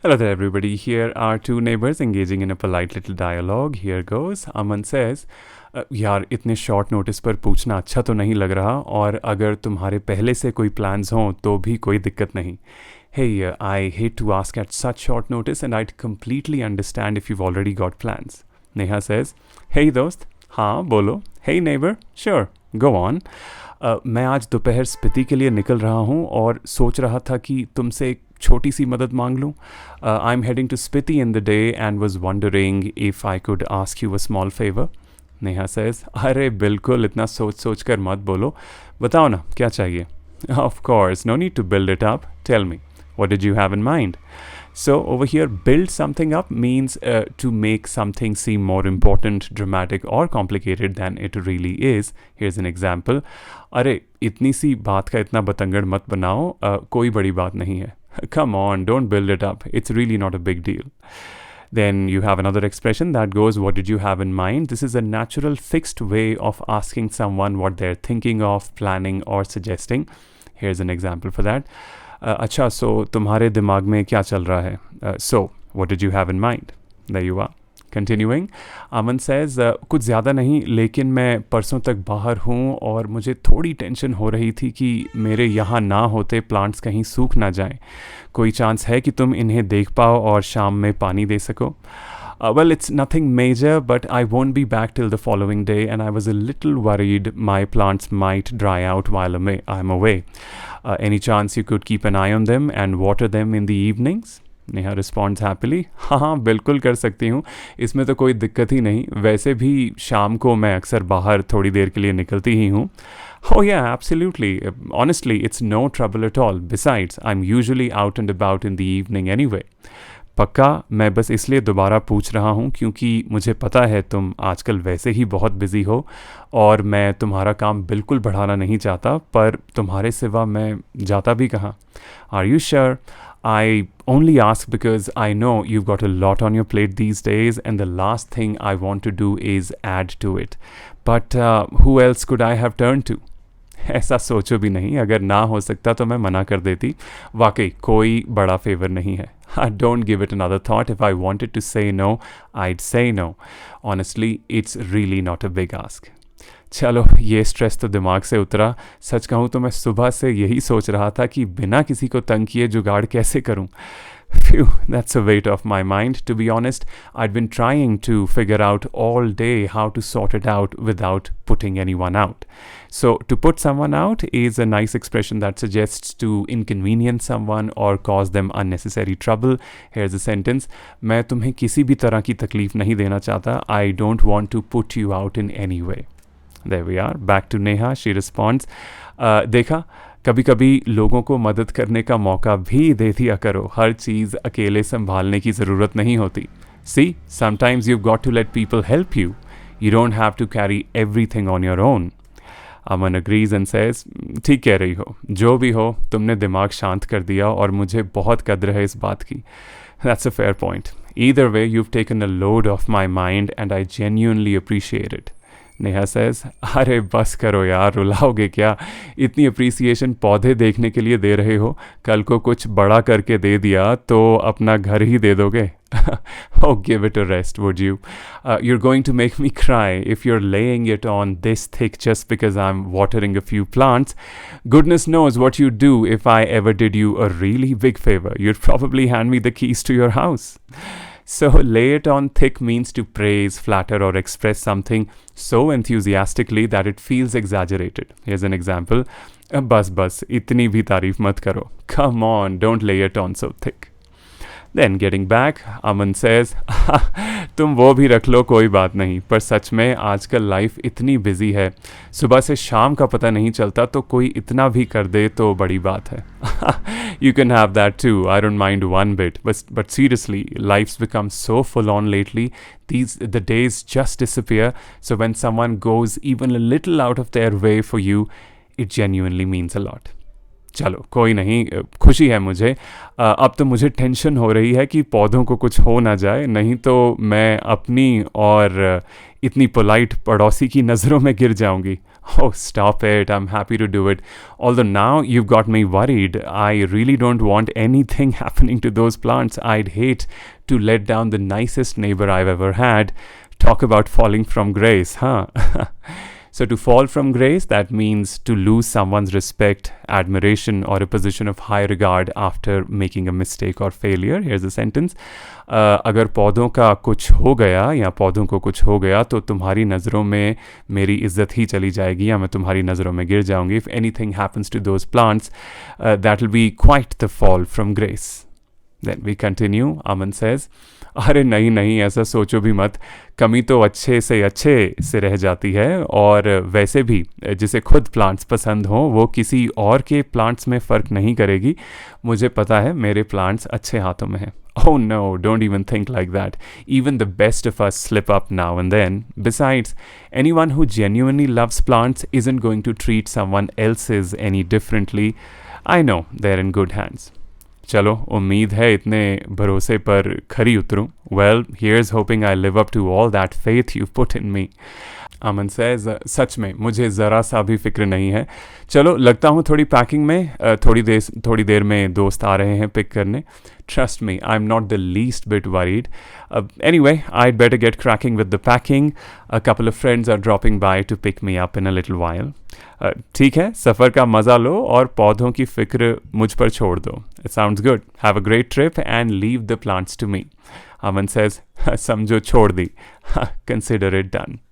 Hello there, everybody. Here are two neighbors engaging in a polite little dialogue. Here goes. Aman says, यार इतने short notice पर पूछना अच्छा तो नहीं लग रहा और अगर तुम्हारे पहले से कोई प्लान्स हों तो भी कोई दिक्कत नहीं. Hey, I hate to ask at such short notice and I'd completely understand if you've already got plans. Neha says, Hey दोस्त, हाँ बोलो. Hey neighbor, sure, go on. मैं आज दोपहर स्पीति के लिए निकल रहा हूँ और सोच रहा था कि तुमसे एक छोटी सी मदद मांग लूँ. I am heading to Spiti in the day and was wondering if I could ask you a small favour. Neha says, अरे बिल्कुल, इतना सोच सोच कर मत बोलो. बताओ ना, क्या चाहिए? Of course, no need to build it up. Tell me, what did you have in mind? So over here, build something up means to make something seem more important, dramatic or complicated than it really is. Here's an example. अरे इतनी सी बात का इतना बतंगड़ मत बनाओ, कोई बड़ी बात नहीं है. Come on, don't build it up. It's really not a big deal. Then you have another expression that goes, what did you have in mind? This is a natural fixed way of asking someone what they're thinking of, planning or suggesting. Here's an example for that. अच्छा, so तुम्हारे दिमाग में क्या चल रहा है? So, what did you have in mind? There you are. Continuing, Aman says, कुछ ज़्यादा नहीं, लेकिन मैं परसों तक बाहर हूँ और मुझे थोड़ी टेंशन हो रही थी कि मेरे यहाँ ना होते प्लांट्स कहीं सूख ना जाएं. कोई चांस है कि तुम इन्हें देख पाओ और शाम में पानी दे सको? Well, it's nothing major, but I won't be back till the following day, and I was a little worried my plants might dry out while I'm away. Any chance you could keep an eye on them and water them in the evenings? Neha responds happily, हाँ बिल्कुल कर सकती हूँ, इसमें तो कोई दिक्कत ही नहीं. वैसे भी शाम को मैं अक्सर बाहर थोड़ी देर के लिए निकलती ही हूँ. Oh yeah, absolutely. Honestly, it's no trouble at all. Besides, I'm usually out and about in the evening anyway. पक्का, मैं बस इसलिए दोबारा पूछ रहा हूँ क्योंकि मुझे पता है तुम आजकल वैसे ही बहुत बिजी हो और मैं तुम्हारा काम बिल्कुल बढ़ाना नहीं चाहता, पर तुम्हारे सिवा मैं जाता भी कहाँ. Are you sure? I only ask because I know you've got a lot on your plate these days and the last thing I want to do is add to it. But who else could I have turned to? ऐसा सोचो भी नहीं, अगर ना हो सकता तो मैं मना कर देती. वाकई कोई बड़ा फेवर नहीं है. Don't give it another thought. If I wanted to say no, I'd say no. Honestly, it's really not a big ask. चलो, ये स्ट्रेस तो दिमाग से उतरा. सच कहूँ तो मैं सुबह से यही सोच रहा था कि बिना किसी को तंग किए जुगाड़ कैसे करूँ. Phew, that's a weight off my mind. To be honest, I'd been trying to figure out all day how to sort it out without putting anyone out. So, to put someone out is a nice expression that suggests to inconvenience someone or cause them unnecessary trouble. Here's a sentence. मैं तुम्हें किसी भी तरह की तकलीफ नहीं देना चाहता. I don't want to put you out in any way. There we are. Back to Neha. She responds, देखा, कभी कभी लोगों को मदद करने का मौका भी दे दिया करो. हर चीज़ अकेले संभालने की ज़रूरत नहीं होती. See, sometimes you've got to let people help you. You don't have to carry everything on your own. Aman agrees and says, ठीक कह रही हो, जो भी हो तुमने दिमाग शांत कर दिया और मुझे बहुत कद्र है इस बात की. That's a fair point. Either way, you've taken a load off my mind and I genuinely appreciate it. Neha says, अरे बस करो यार, रुलाओगे क्या? इतनी अप्रिसिएशन पौधे देखने के लिए दे रहे हो, कल को कुछ बड़ा करके दे दिया तो अपना घर ही दे दोगे. Oh, give it a rest, would you? You're going to make me cry if you're laying it on this thick just because I'm watering a few plants. Goodness knows what you'd do if I ever did you a really big favor. You'd probably hand me the keys to your house. So, lay it on thick means to praise, flatter, or express something so enthusiastically that it feels exaggerated. Here's an example. बस, इतनी भी तारीफ मत करो. Come on, don't lay it on so thick. Then getting back, Aman says, तुम वो भी रख लो, कोई बात नहीं, पर सच में आजकल लाइफ इतनी बिजी है, सुबह से शाम का पता नहीं चलता, तो कोई इतना भी कर दे तो बड़ी बात है. You can have that too, I don't mind one bit, but seriously, life's become so full on lately, the days just disappear, so when someone goes even a little out of their way for you, it genuinely means a lot. चलो कोई नहीं, खुशी है मुझे। अब तो मुझे tension हो रही है कि पौधों को कुछ हो ना जाए, नहीं तो मैं अपनी और इतनी पोलाइट पड़ोसी की नज़रों में गिर जाऊंगी। Oh, stop it. I'm happy to do it. Although now you've got me worried. I really don't want anything happening to those plants. I'd hate to let down the nicest neighbor I've ever had. Talk about falling from grace, huh? So, to fall from grace, that means to lose someone's respect, admiration, or a position of high regard after making a mistake or failure. Here's the sentence. अगर पौधों का कुछ हो गया या पौधों को कुछ हो गया तो तुम्हारी नज़रों में मेरी इज्जत ही चली जाएगी या मैं तुम्हारी नज़रों में गिर जाऊंगी. If anything happens to those plants, that will be quite the fall from grace. Then we continue. Aman says, अरे नहीं नहीं, ऐसा सोचो भी मत. कमी तो अच्छे से रह जाती है. और वैसे भी जिसे खुद प्लांट्स पसंद हों वो किसी और के प्लांट्स में फ़र्क नहीं करेगी. मुझे पता है मेरे प्लांट्स अच्छे हाथों में हैं. Oh no, don't even think like that. Even the best of us slip up now and then. Besides, anyone who genuinely loves plants isn't going to treat someone else's any differently. I know they're in good hands. चलो, उम्मीद है इतने भरोसे पर खरी उतरूं. Well, here's hoping I live up to all that faith you've put in me. Aman says, सच में मुझे ज़रा सा भी फिक्र नहीं है. चलो लगता हूँ थोड़ी पैकिंग में. थोड़ी देर में दोस्त आ रहे हैं पिक करने. Trust me, I'm not the least bit worried. Anyway, I'd better get cracking with the packing. A couple of friends are dropping by to pick me up in a little while. ठीक है, सफ़र का मज़ा लो और पौधों की फ़िक्र मुझ पर छोड़ दो. It sounds good. Have a great trip and leave the plants to me. Aman says, समझो छोड़ दी. Consider it done.